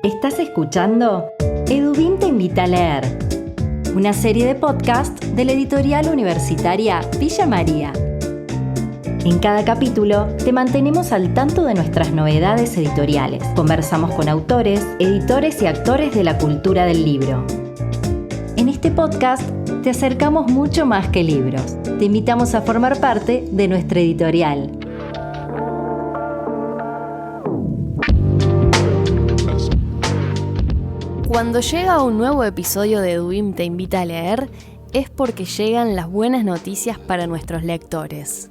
Estás escuchando Edubim te invita a leer, una serie de podcast de la editorial universitaria Villa María. En cada capítulo te mantenemos al tanto de nuestras novedades editoriales. Conversamos con autores, editores y actores de la cultura del libro. En este podcast te acercamos mucho más que libros. Te invitamos a formar parte de nuestra editorial. Cuando llega un nuevo episodio de Edubim te invita a leer, es porque llegan las buenas noticias para nuestros lectores.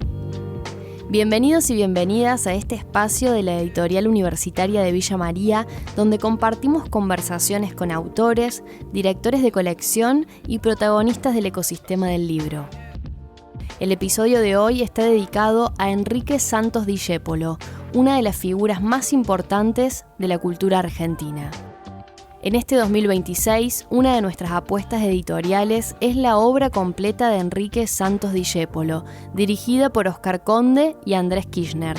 Bienvenidos y bienvenidas a este espacio de la editorial universitaria de Villa María, donde compartimos conversaciones con autores, directores de colección y protagonistas del ecosistema del libro. El episodio de hoy está dedicado a Enrique Santos Discépolo, una de las figuras más importantes de la cultura argentina. En este 2026, una de nuestras apuestas editoriales es la obra completa de Enrique Santos Discépolo, dirigida por Oscar Conde y Andrés Kirchner.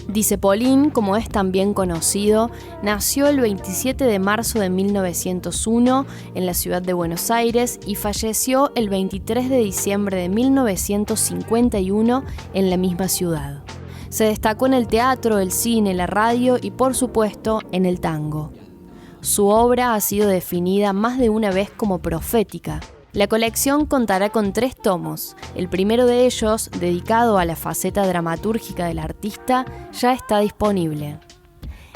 Discepolín, como es también conocido, nació el 27 de marzo de 1901 en la ciudad de Buenos Aires y falleció el 23 de diciembre de 1951 en la misma ciudad. Se destacó en el teatro, el cine, la radio y, por supuesto, en el tango. Su obra ha sido definida más de una vez como profética. La colección contará con 3 tomos. El primero de ellos, dedicado a la faceta dramatúrgica del artista, ya está disponible.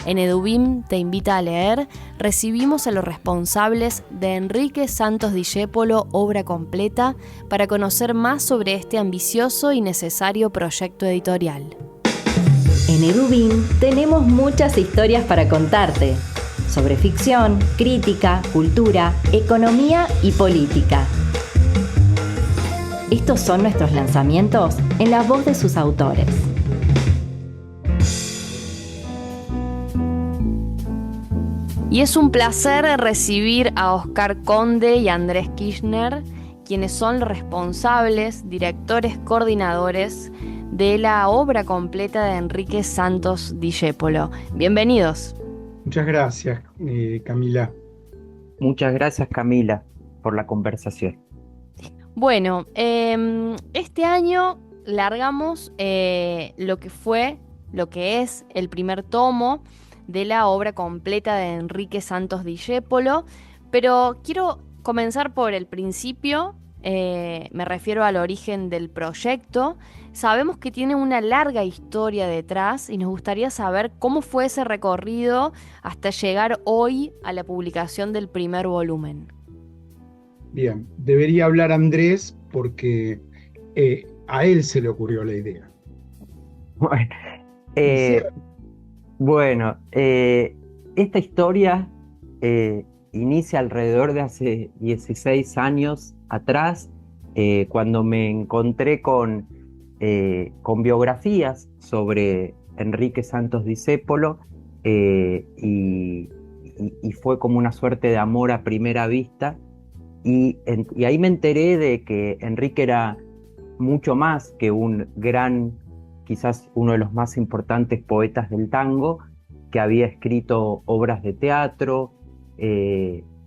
En Edubim te invita a leer, recibimos a los responsables de Enrique Santos Discépolo, obra completa, para conocer más sobre este ambicioso y necesario proyecto editorial. En Edubim tenemos muchas historias para contarte, sobre ficción, crítica, cultura, economía y política. Estos son nuestros lanzamientos en la voz de sus autores. Y es un placer recibir a Oscar Conde y a Andrés Kirchner, quienes son los responsables, directores, coordinadores de la obra completa de Enrique Santos Discépolo. Bienvenidos. Muchas gracias, Camila. Muchas gracias, Camila, por la conversación. Bueno, este año largamos lo que es el primer tomo de la obra completa de Enrique Santos Discépolo, pero quiero comenzar por el principio. Me refiero al origen del proyecto. Sabemos que tiene una larga historia detrás y nos gustaría saber cómo fue ese recorrido hasta llegar hoy a la publicación del primer volumen. Bien, debería hablar Andrés porque a él se le ocurrió la idea. Bueno, esta historia inicia alrededor de hace 16 años atrás, cuando me encontré con biografías sobre Enrique Santos Discépolo, y fue como una suerte de amor a primera vista, y ahí me enteré de que Enrique era mucho más que un gran, quizás uno de los más importantes poetas del tango, que había escrito obras de teatro,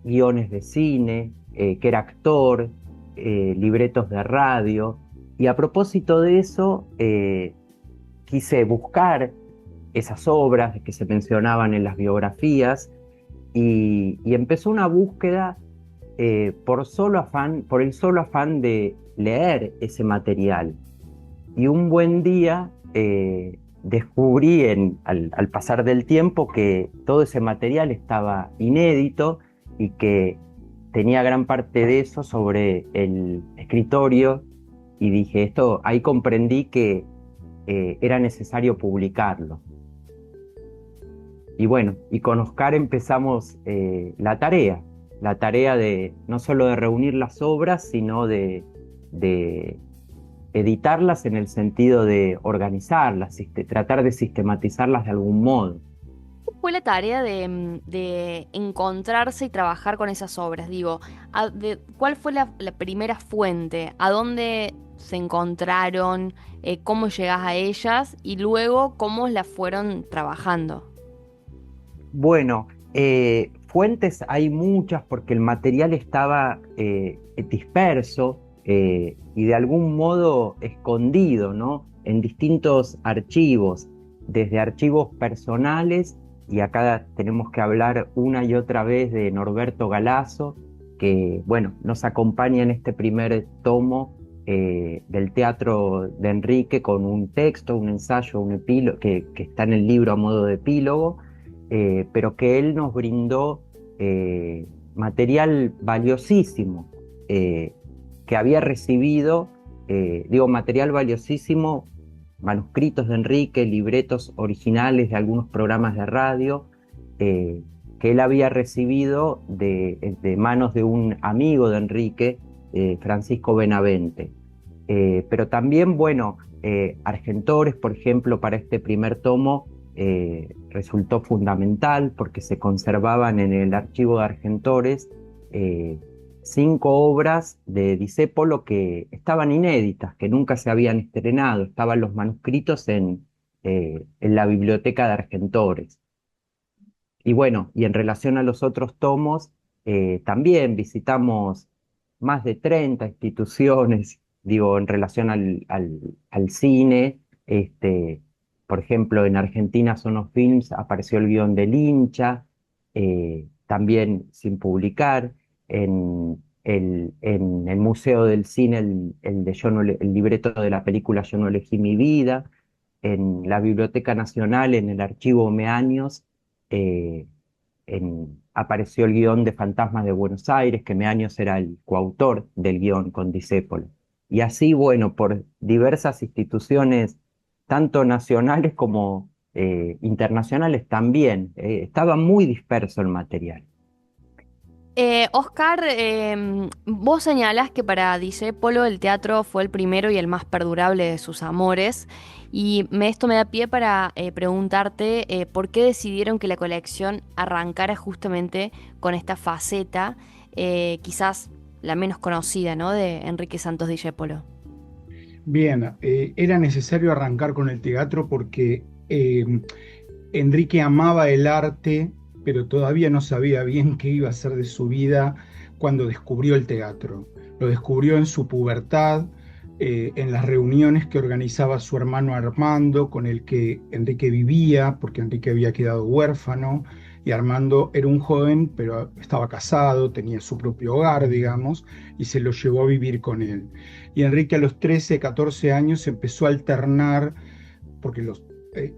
guiones de cine, que era actor, libretos de radio. Y a propósito de eso, quise buscar esas obras que se mencionaban en las biografías, y empezó una búsqueda por el solo afán de leer ese material. Y un buen día descubrí al pasar del tiempo que todo ese material estaba inédito y que tenía gran parte de eso sobre el escritorio, y dije, ahí comprendí que era necesario publicarlo. Y bueno, y con Oscar empezamos la tarea de no solo de reunir las obras, sino de editarlas en el sentido de organizarlas, tratar de sistematizarlas de algún modo. ¿Cómo fue la tarea de encontrarse y trabajar con esas obras? Digo, ¿cuál fue la primera fuente? ¿A dónde se encontraron? ¿Cómo llegás a ellas? Y luego, ¿cómo las fueron trabajando? Bueno, Fuentes hay muchas porque el material estaba disperso y de algún modo escondido, ¿no? En distintos archivos, desde archivos personales, y acá tenemos que hablar una y otra vez de Norberto Galazo, que, bueno, nos acompaña en este primer tomo del teatro de Enrique con un texto, un ensayo, un epílogo, que está en el libro a modo de epílogo, pero que él nos brindó material valiosísimo que había recibido, material valiosísimo, manuscritos de Enrique, libretos originales de algunos programas de radio, que él había recibido de manos de un amigo de Enrique, Francisco Benavente. Pero también, bueno, Argentores, por ejemplo, para este primer tomo, resultó fundamental porque se conservaban en el archivo de Argentores 5 obras de Discépolo que estaban inéditas, que nunca se habían estrenado, estaban los manuscritos en la biblioteca de Argentores. Y bueno, y en relación a los otros tomos, también visitamos más de 30 instituciones, digo, en relación al cine. Por ejemplo, en Argentina Sonos Films apareció el guión del Hincha, también sin publicar. En el Museo del Cine, el libreto de la película Yo no elegí mi vida. En la Biblioteca Nacional, en el archivo Meaños, eh, apareció el guión de Fantasmas de Buenos Aires, que Meaños era el coautor del guión con Discépolo. Y así, bueno, por diversas instituciones, tanto nacionales como internacionales también. Estaba muy disperso el material. Oscar, vos señalás que para Discépolo el teatro fue el primero y el más perdurable de sus amores, y esto me da pie para preguntarte por qué decidieron que la colección arrancara justamente con esta faceta, quizás la menos conocida, ¿no?, de Enrique Santos Discépolo. Bien, era necesario arrancar con el teatro porque Enrique amaba el arte, pero todavía no sabía bien qué iba a hacer de su vida cuando descubrió el teatro. Lo descubrió en su pubertad, en las reuniones que organizaba su hermano Armando, con el que Enrique vivía, porque Enrique había quedado huérfano, y Armando era un joven, pero estaba casado, tenía su propio hogar, digamos, y se lo llevó a vivir con él. Y Enrique a los 13, 14 años empezó a alternar, porque los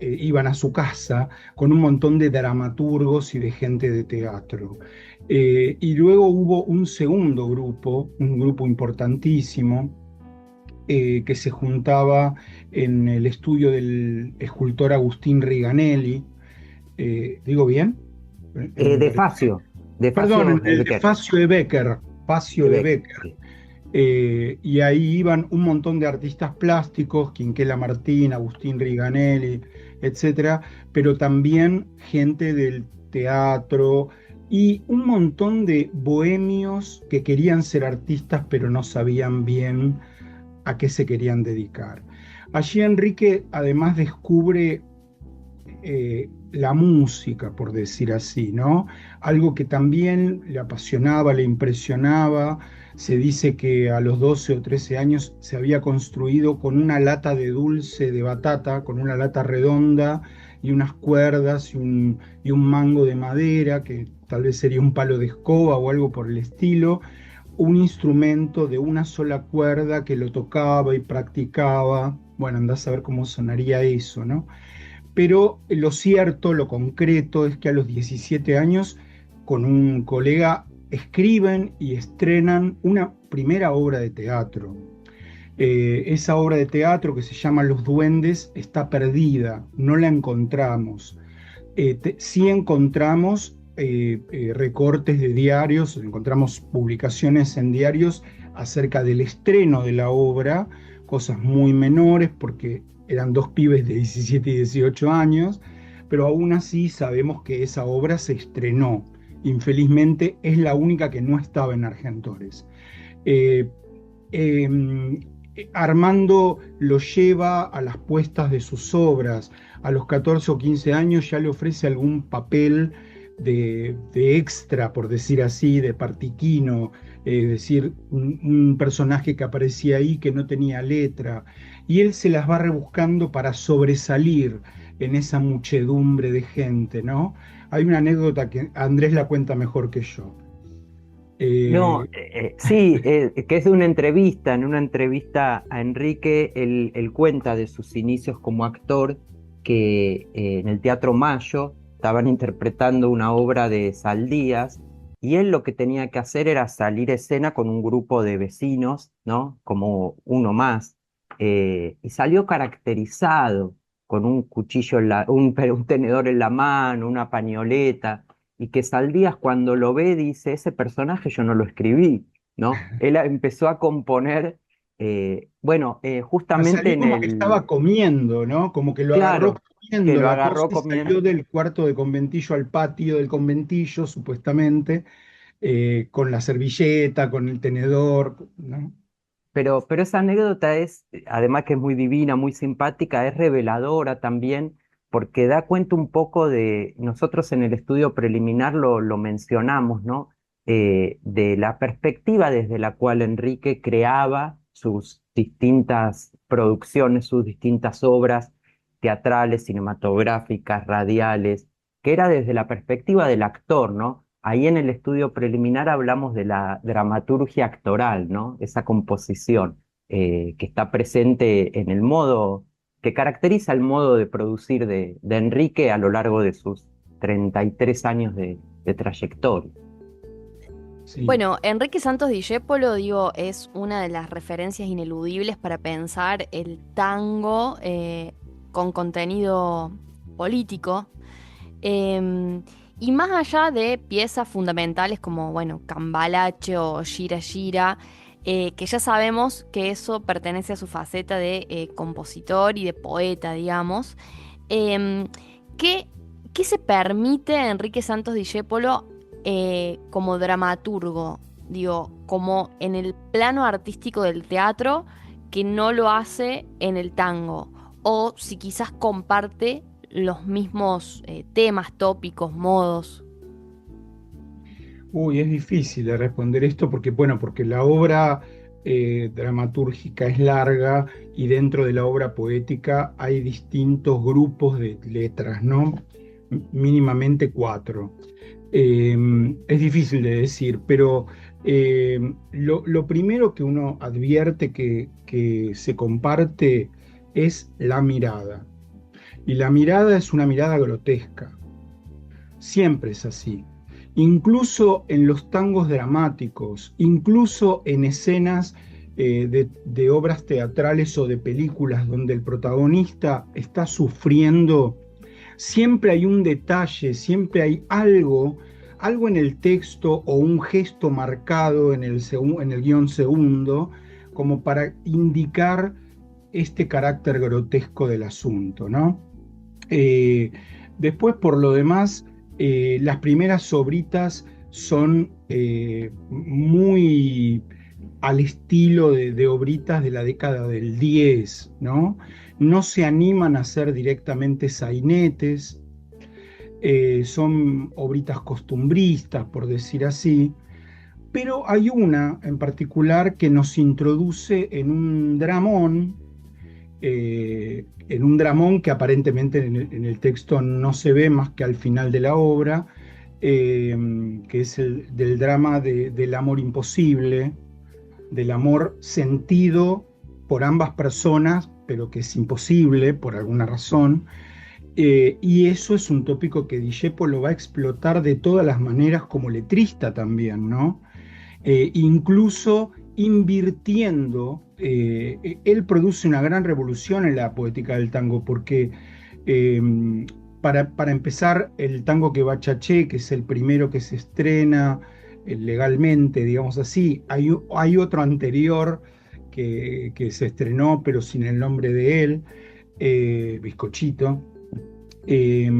iban a su casa con un montón de dramaturgos y de gente de teatro. Y luego hubo un segundo grupo, un grupo importantísimo, que se juntaba en el estudio del escultor Agustín Riganelli. ¿Digo bien? De Facio, Perdón, en el de Becker. Facio de Becker. Facio de Becker. Sí. Y ahí iban un montón de artistas plásticos, Quinquela Martín, Agustín Riganelli, etcétera, pero también gente del teatro y un montón de bohemios que querían ser artistas pero no sabían bien a qué se querían dedicar. Allí Enrique además descubre la música, por decir así, ¿no? Algo que también le apasionaba, le impresionaba. Se dice que a los 12 o 13 años se había construido con una lata de dulce de batata, con una lata redonda y unas cuerdas y un mango de madera, que tal vez sería un palo de escoba o algo por el estilo, un instrumento de una sola cuerda que lo tocaba y practicaba. Bueno, andás a ver cómo sonaría eso, ¿no? Pero lo cierto, lo concreto, es que a los 17 años, con un colega, escriben y estrenan una primera obra de teatro. Esa obra de teatro, que se llama Los Duendes, está perdida, no la encontramos. Sí encontramos recortes de diarios, encontramos publicaciones en diarios acerca del estreno de la obra, cosas muy menores porque eran dos pibes de 17 y 18 años, pero aún así sabemos que esa obra se estrenó. Infelizmente es la única que no estaba en Argentores. Eh, eh, Armando lo lleva a las puestas de sus obras. A los 14 o 15 años ya le ofrece algún papel de extra, por decir así, de partiquino, es decir, un personaje que aparecía ahí que no tenía letra, y él se las va rebuscando para sobresalir en esa muchedumbre de gente, ¿no? Hay una anécdota que Andrés la cuenta mejor que yo. No, Eh, sí, que es de una entrevista. En una entrevista a Enrique, él cuenta de sus inicios como actor, que en el Teatro Mayo estaban interpretando una obra de Saldías, y él lo que tenía que hacer era salir a escena con un grupo de vecinos, ¿no? Como uno más, y salió caracterizado con un cuchillo, un tenedor en la mano, una pañoleta, y que Saldías cuando lo ve dice, ese personaje yo no lo escribí, ¿no? Él empezó a componer, a justamente salir en como que estaba el, comiendo, ¿no? Como que lo agarró claro, que comiendo lo la cosa agarró y comiendo. salió del cuarto de conventillo al patio del conventillo, supuestamente, con la servilleta, con el tenedor, ¿no? Pero esa anécdota es, además que es muy divina, muy simpática, es reveladora también, porque da cuenta un poco de, nosotros en el estudio preliminar lo mencionamos, ¿no? De la perspectiva desde la cual Enrique creaba sus distintas producciones, sus distintas obras teatrales, cinematográficas, radiales, que era desde la perspectiva del actor, ¿no? Ahí en el estudio preliminar hablamos de la dramaturgia actoral, ¿no? Esa composición que está presente en el modo, que caracteriza el modo de producir de Enrique a lo largo de sus 33 años de trayectoria. Sí. Bueno, Enrique Santos Discépolo, digo, es una de las referencias ineludibles para pensar el tango con contenido político. Em, y más allá de piezas fundamentales como, bueno, Cambalache o Gira Gira, que ya sabemos que eso pertenece a su faceta de compositor y de poeta, digamos. em, ¿qué, qué se permite a Enrique Santos Discépolo como dramaturgo? Digo, como en el plano artístico del teatro, que no lo hace en el tango. O si quizás comparte los mismos temas, tópicos, modos. Uy, es difícil de responder esto porque, bueno, porque la obra dramatúrgica es larga y dentro de la obra poética hay distintos grupos de letras, ¿no? Mínimamente cuatro. Es difícil de decir, pero lo primero que uno advierte que se comparte es la mirada. Y la mirada es una mirada grotesca. Siempre es así. Incluso en los tangos dramáticos, incluso en escenas de obras teatrales o de películas donde el protagonista está sufriendo, siempre hay un detalle, siempre hay algo en el texto o un gesto marcado en el guión segundo, como para indicar este carácter grotesco del asunto, ¿no? Eh, Después, por lo demás, las primeras obritas son muy al estilo de obritas de la década del 10, ¿no? No se animan a ser directamente sainetes, son obritas costumbristas, por decir así, pero hay una en particular que nos introduce en un dramón que aparentemente en el texto no se ve más que al final de la obra, que es el del drama del amor imposible, del amor sentido por ambas personas, pero que es imposible por alguna razón. Y eso es un tópico que Discepolo va a explotar de todas las maneras como letrista también, ¿no? Incluso invirtiendo, él produce una gran revolución en la poética del tango, porque para empezar, el tango que bachaché, que es el primero que se estrena legalmente, digamos así, hay otro anterior que se estrenó, pero sin el nombre de él, Bizcochito. Eh,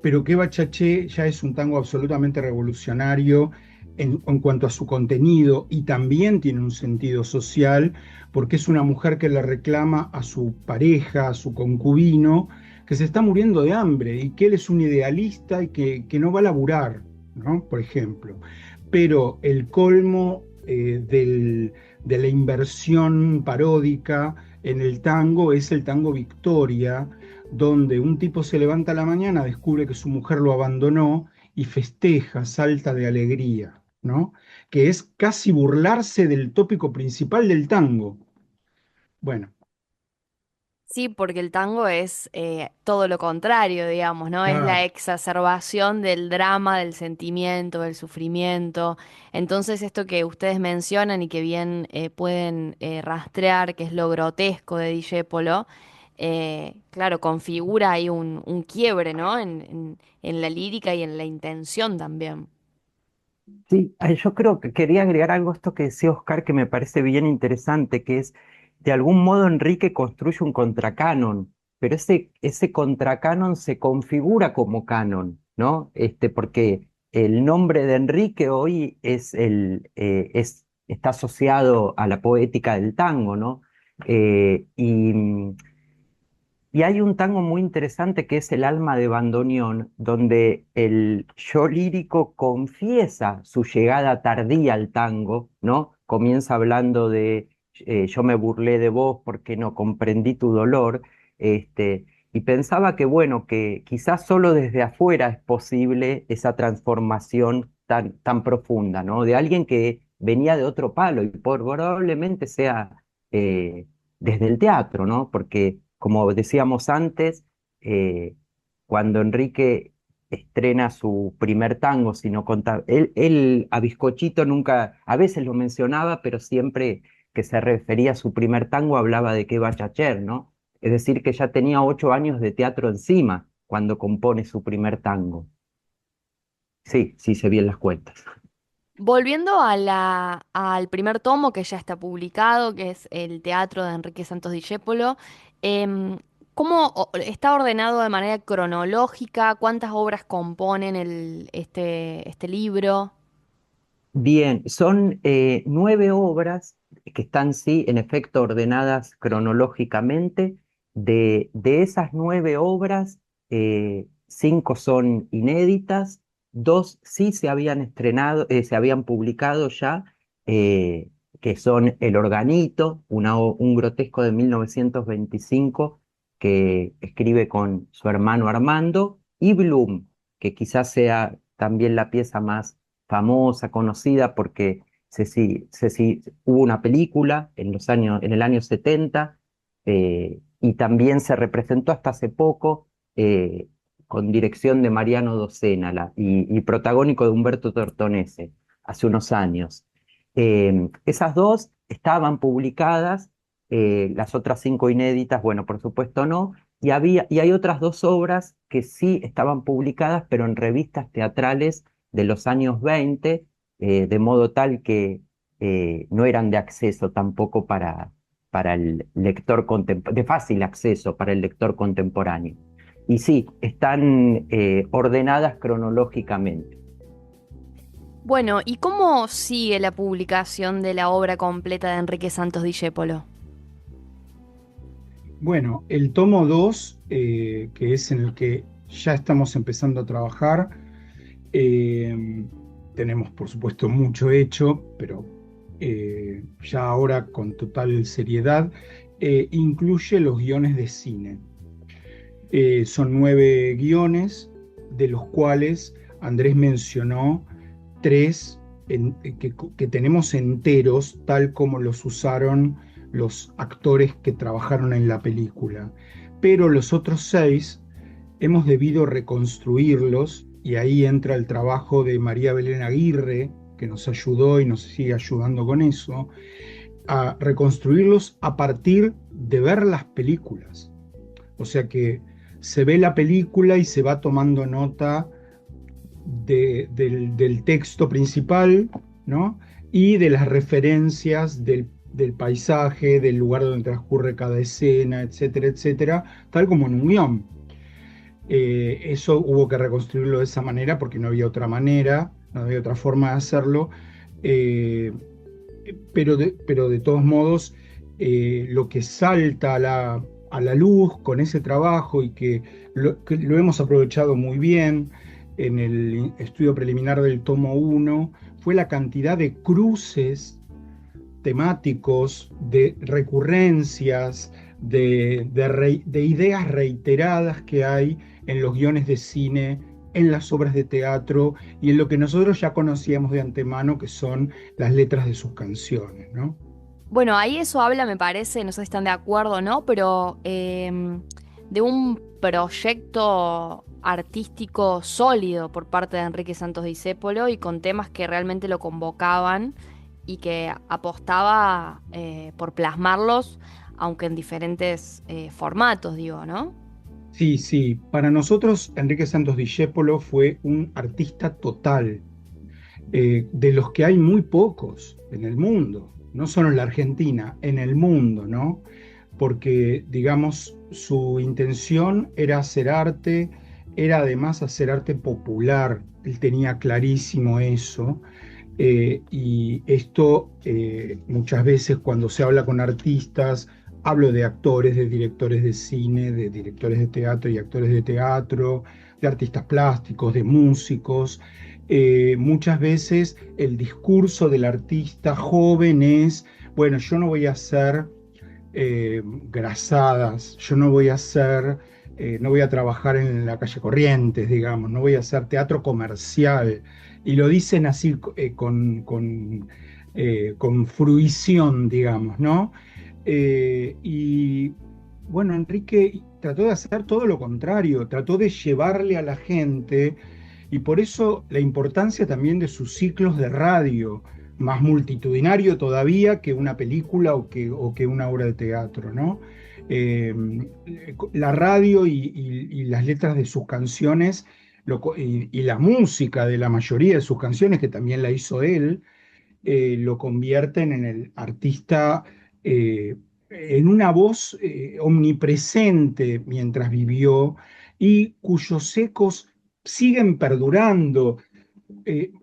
pero que Bachaché ya es un tango absolutamente revolucionario en cuanto a su contenido y también tiene un sentido social porque es una mujer que le reclama a su pareja, a su concubino, que se está muriendo de hambre y que él es un idealista y que no va a laburar, ¿no? Por ejemplo. Pero el colmo de la inversión paródica en el tango es el tango Victoria, donde un tipo se levanta a la mañana, descubre que su mujer lo abandonó y festeja, salta de alegría, ¿no? Que es casi burlarse del tópico principal del tango. Bueno, Sí, porque el tango es todo lo contrario, digamos, ¿no? Es la claro. exacerbación del drama, del sentimiento, del sufrimiento. Entonces, esto que ustedes mencionan y que bien pueden rastrear, que es lo grotesco de Discépolo, claro, configura ahí un quiebre, ¿no? En la lírica y en la intención también. Sí, yo creo que quería agregar algo a esto que decía Oscar que me parece bien interesante, que es, de algún modo Enrique construye un contracanon, pero ese contracanon se configura como canon, ¿no? Porque el nombre de Enrique hoy está asociado a la poética del tango, ¿no? Y hay un tango muy interesante que es El alma de bandoneón, donde el yo lírico confiesa su llegada tardía al tango, ¿no? Comienza hablando de yo me burlé de vos porque no comprendí tu dolor, y pensaba que, bueno, que quizás solo desde afuera es posible esa transformación tan profunda, ¿no? De alguien que venía de otro palo y probablemente sea desde el teatro, ¿no? Porque, como decíamos antes, eh, cuando Enrique estrena su primer tango, si no conta, él a Bizcochito nunca, a veces lo mencionaba, pero siempre que se refería a su primer tango hablaba de Qué Bachacher, ¿no? Es decir, que ya tenía 8 años de teatro encima cuando compone su primer tango. Sí, sí, se bien las cuentas. Volviendo al primer tomo que ya está publicado, que es El teatro de Enrique Santos Discépolo, em, está ordenado de manera cronológica? ¿Cuántas obras componen este libro? Bien, son 9 obras que están, sí, en efecto, ordenadas cronológicamente. De esas 9 obras, 5 son inéditas, 2 sí se habían estrenado, se habían publicado ya, eh, que son El Organito, un grotesco de 1925 que escribe con su hermano Armando, y Bloom, que quizás sea también la pieza más famosa, conocida, porque hubo una película en el año 70, y también se representó hasta hace poco, con dirección de Mariano Docena y protagónico de Humberto Tortonese, hace unos años. Esas dos estaban publicadas, las otras 5 inéditas, bueno, por supuesto no, y hay otras 2 obras que sí estaban publicadas, pero en revistas teatrales de los años 20, de modo tal que no eran de acceso tampoco para el lector de fácil acceso para el lector contemporáneo. Y sí, están ordenadas cronológicamente. Bueno, ¿y cómo sigue la publicación de la obra completa de Enrique Santos Discépolo? Bueno, el tomo 2, que es en el que ya estamos empezando a trabajar, eh, tenemos por supuesto mucho hecho, pero ya ahora con total seriedad, incluye los guiones de cine. Son 9 guiones, de los cuales Andrés mencionó 3 que tenemos enteros, tal como los usaron los actores que trabajaron en la película. Pero los otros 6 hemos debido reconstruirlos, y ahí entra el trabajo de María Belén Aguirre, que nos ayudó y nos sigue ayudando con eso, a reconstruirlos a partir de ver las películas. O sea que se ve la película y se va tomando nota del texto principal, ¿no? Y de las referencias del paisaje, del lugar donde transcurre cada escena, etcétera, etcétera, tal como en un guión. Eso hubo que reconstruirlo de esa manera porque no había otra manera, no había otra forma de hacerlo. Eh, pero de todos modos, lo que salta a la luz con ese trabajo y que lo hemos aprovechado muy bien en el estudio preliminar del tomo 1, fue la cantidad de cruces temáticos, de recurrencias, de ideas reiteradas que hay en los guiones de cine, en las obras de teatro y en lo que nosotros ya conocíamos de antemano, que son las letras de sus canciones, ¿no? Bueno, ahí eso habla, me parece, no sé si están de acuerdo o no, pero de un proyecto artístico sólido por parte de Enrique Santos Discépolo y con temas que realmente lo convocaban y que apostaba por plasmarlos, aunque en diferentes formatos, digo, ¿no? Sí, sí, para nosotros Enrique Santos Discépolo fue un artista total, de los que hay muy pocos en el mundo, no solo en la Argentina, en el mundo, ¿no? Porque, digamos, su intención era hacer arte, era además hacer arte popular, él tenía clarísimo eso, y esto muchas veces cuando se habla con artistas, hablo de actores, de directores de cine, de directores de teatro y actores de teatro, de artistas plásticos, de músicos. Muchas veces el discurso del artista joven es, bueno, yo no voy a hacer grasadas, yo no voy a hacer, no voy a trabajar en la calle Corrientes, digamos, no voy a hacer teatro comercial. Y lo dicen así con fruición, digamos, ¿no? Y bueno, Enrique trató de hacer todo lo contrario, trató de llevarle a la gente, y por eso la importancia también de sus ciclos de radio, más multitudinario todavía que una película o que una obra de teatro, ¿no? Eh, la radio y las letras de sus canciones y la música de la mayoría de sus canciones, que también la hizo él, lo convierten en el artista, en una voz omnipresente mientras vivió y cuyos ecos siguen perdurando.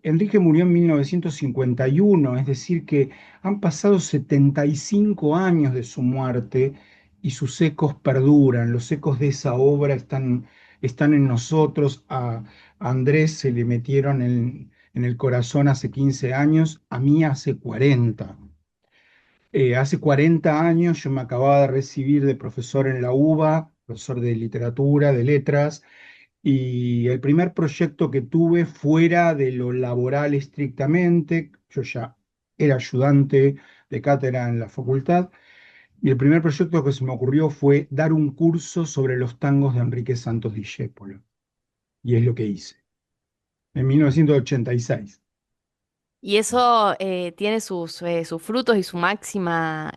Enrique murió en 1951, es decir, que han pasado 75 años de su muerte y sus ecos perduran, los ecos de esa obra están en nosotros. A Andrés se le metieron en el corazón hace 15 años, a mí hace 40. Hace 40 años yo me acababa de recibir de profesor en la UBA, profesor de literatura, de letras, y el primer proyecto que tuve fuera de lo laboral estrictamente, yo ya era ayudante de cátedra en la facultad, y el primer proyecto que se me ocurrió fue dar un curso sobre los tangos de Enrique Santos Discépolo, y es lo que hice, en 1986. Y eso tiene sus frutos y su máxima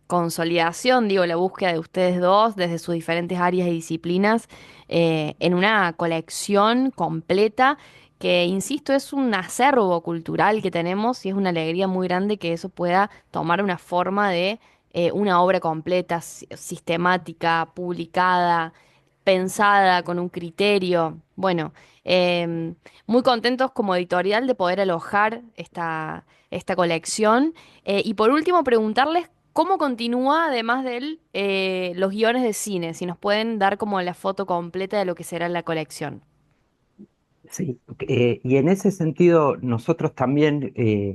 consolidación, digo, la búsqueda de ustedes dos desde sus diferentes áreas y disciplinas en una colección completa que, insisto, es un acervo cultural que tenemos y es una alegría muy grande que eso pueda tomar una forma de una obra completa, sistemática, publicada, pensada con un criterio. Bueno. Muy contentos como editorial de poder alojar esta colección. Y por último, preguntarles cómo continúa, además de él, los guiones de cine, si nos pueden dar como la foto completa de lo que será la colección. Sí, y en ese sentido nosotros también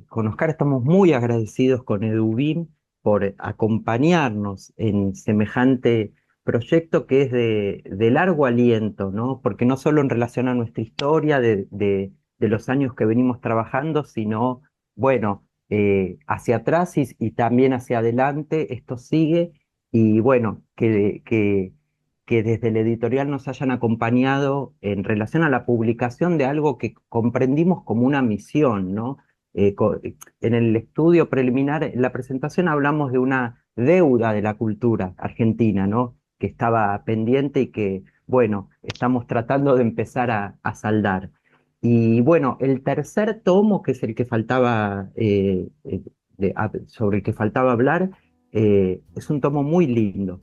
con Oscar estamos muy agradecidos con Edubim por acompañarnos en semejante proyecto que es de largo aliento, ¿no? Porque no solo en relación a nuestra historia de los años que venimos trabajando, sino, bueno, hacia atrás y también hacia adelante, esto sigue y bueno, que desde la editorial nos hayan acompañado en relación a la publicación de algo que comprendimos como una misión, ¿no? En el estudio preliminar, en la presentación hablamos de una deuda de la cultura argentina, ¿no? Que estaba pendiente y que, bueno, estamos tratando de empezar a saldar. Y bueno, el tercer tomo, que es el que faltaba, sobre el que faltaba hablar, es un tomo muy lindo,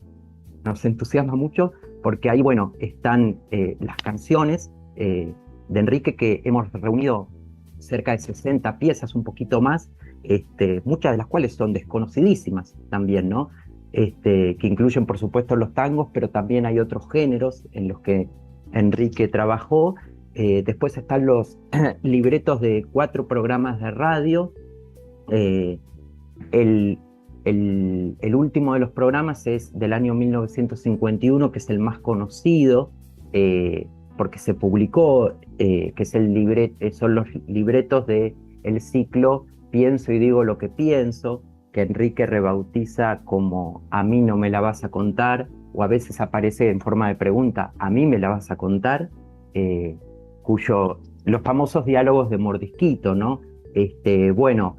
nos entusiasma mucho porque ahí, bueno, están las canciones de Enrique, que hemos reunido cerca de 60 piezas, un poquito más, muchas de las cuales son desconocidísimas también, ¿no? que incluyen por supuesto los tangos, pero también hay otros géneros en los que Enrique trabajó. Después están los libretos de 4 programas de radio. Eh, el, el último de los programas es del año 1951, que es el más conocido, porque se publicó, que es son los libretos del ciclo Pienso y digo lo que pienso, que Enrique rebautiza como A mí no me la vas a contar, o a veces aparece en forma de pregunta, ¿a mí me la vas a contar? Los famosos diálogos de Mordisquito, ¿no? Bueno,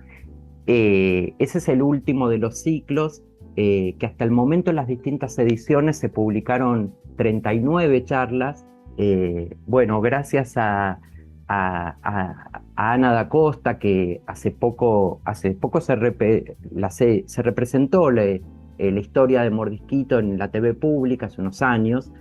ese es el último de los ciclos, que hasta el momento en las distintas ediciones se publicaron 39 charlas. Bueno, gracias a Ana da Costa, que hace poco se representó la historia de Mordisquito en la TV pública hace unos años,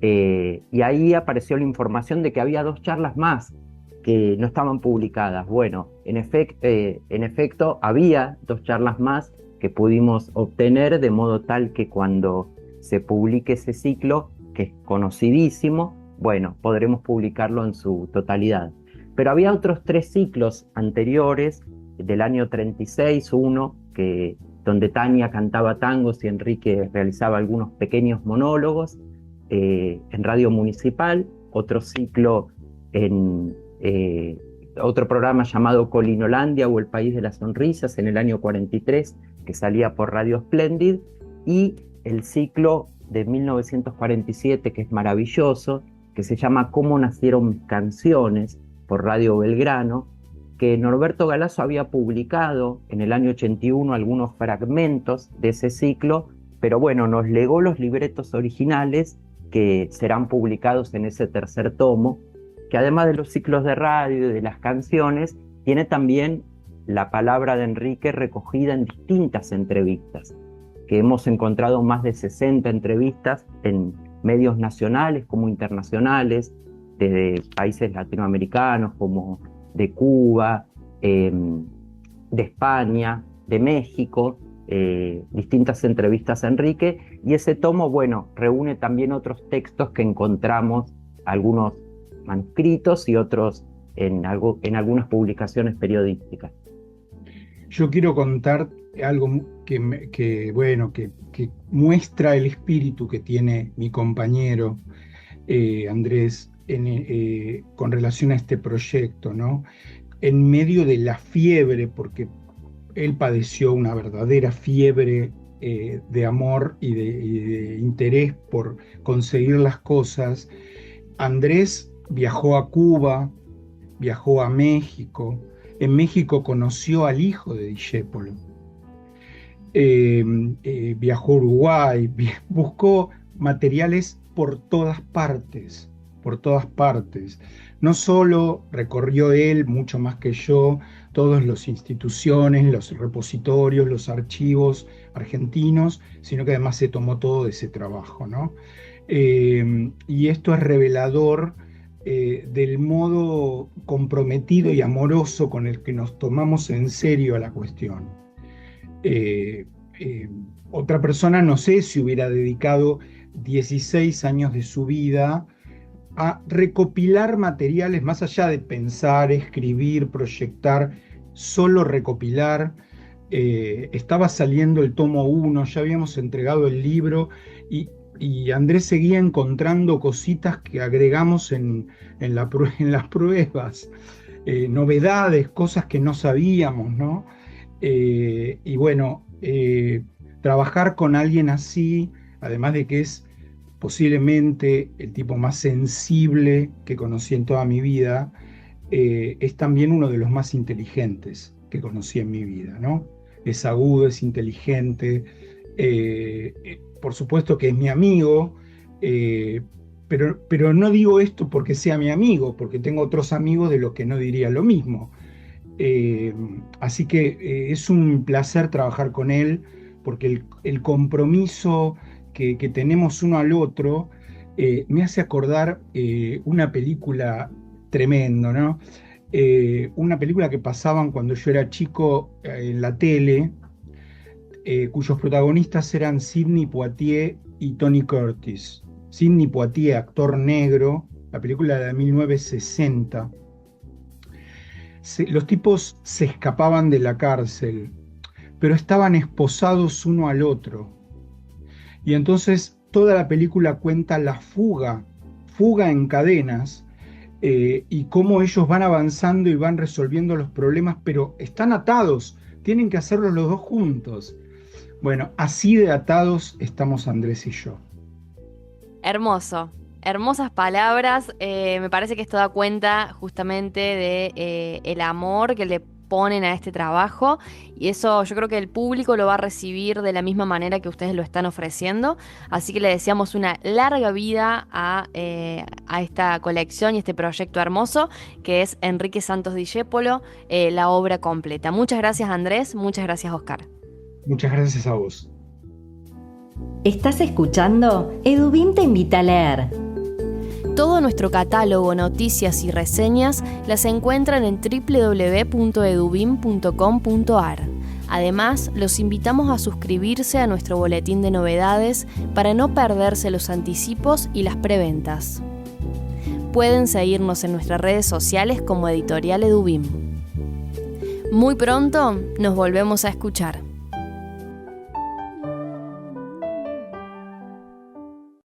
y ahí apareció la información de que había 2 charlas más que no estaban publicadas. Bueno, en efecto, había 2 charlas más que pudimos obtener, de modo tal que cuando se publique ese ciclo, que es conocidísimo, bueno, podremos publicarlo en su totalidad. Pero había otros 3 ciclos anteriores, del año 36, uno donde Tania cantaba tangos y Enrique realizaba algunos pequeños monólogos en Radio Municipal, otro ciclo en otro programa llamado Colinolandia o El País de las Sonrisas en el año 43, que salía por Radio Splendid, y el ciclo de 1947, que es maravilloso, que se llama Cómo nacieron mis canciones, por Radio Belgrano, que Norberto Galazo había publicado en el año 81 algunos fragmentos de ese ciclo, pero bueno, nos legó los libretos originales que serán publicados en ese tercer tomo, que además de los ciclos de radio y de las canciones, tiene también la palabra de Enrique recogida en distintas entrevistas, que hemos encontrado más de 60 entrevistas en medios nacionales como internacionales, desde países latinoamericanos como de Cuba, de España, de México, distintas entrevistas a Enrique, y ese tomo, bueno, reúne también otros textos que encontramos, algunos manuscritos y otros en algunas publicaciones periodísticas. Yo quiero contar algo que muestra el espíritu que tiene mi compañero Andrés con relación a este proyecto, ¿no? En medio de la fiebre, porque él padeció una verdadera fiebre de amor y de interés por conseguir las cosas, Andrés viajó a Cuba, viajó a México. En México conoció al hijo de Discépolo. Viajó a Uruguay, buscó materiales por todas partes. No solo recorrió él, mucho más que yo, todas las instituciones, los repositorios, los archivos argentinos, sino que además se tomó todo de ese trabajo, ¿no? Y esto es revelador del modo comprometido y amoroso con el que nos tomamos en serio a la cuestión. Otra persona, no sé si hubiera dedicado 16 años de su vida a recopilar materiales, más allá de pensar, escribir, proyectar, solo recopilar. Estaba saliendo el tomo 1, ya habíamos entregado el libro y Andrés seguía encontrando cositas que agregamos en las pruebas, novedades, cosas que no sabíamos, ¿no? Y bueno, trabajar con alguien así, además de que es posiblemente el tipo más sensible que conocí en toda mi vida, es también uno de los más inteligentes que conocí en mi vida, ¿no? Es agudo, es inteligente, por supuesto que es mi amigo, pero no digo esto porque sea mi amigo, porque tengo otros amigos de los que no diría lo mismo. Así que es un placer trabajar con él, porque el compromiso que tenemos uno al otro me hace acordar una película tremendo, ¿no? Una película que pasaban cuando yo era chico en la tele, cuyos protagonistas eran Sidney Poitier y Tony Curtis. Sidney Poitier, actor negro, la película de 1960. Los tipos se escapaban de la cárcel, pero estaban esposados uno al otro. Y entonces toda la película cuenta la fuga en cadenas, y cómo ellos van avanzando y van resolviendo los problemas, pero están atados, tienen que hacerlo los dos juntos. Bueno, así de atados estamos Andrés y yo. Hermoso. Hermosas palabras. Me parece que esto da cuenta justamente de el amor que le ponen a este trabajo, y eso yo creo que el público lo va a recibir de la misma manera que ustedes lo están ofreciendo, así que le deseamos una larga vida a esta colección y este proyecto hermoso que es Enrique Santos Discépolo, la obra completa. Muchas gracias, Andrés, muchas gracias, Oscar. Muchas gracias a vos. ¿Estás escuchando? Edubim te invita a leer. Todo nuestro catálogo, noticias y reseñas las encuentran en www.edubim.com.ar. Además, los invitamos a suscribirse a nuestro boletín de novedades para no perderse los anticipos y las preventas. Pueden seguirnos en nuestras redes sociales como Editorial Edubim. Muy pronto nos volvemos a escuchar.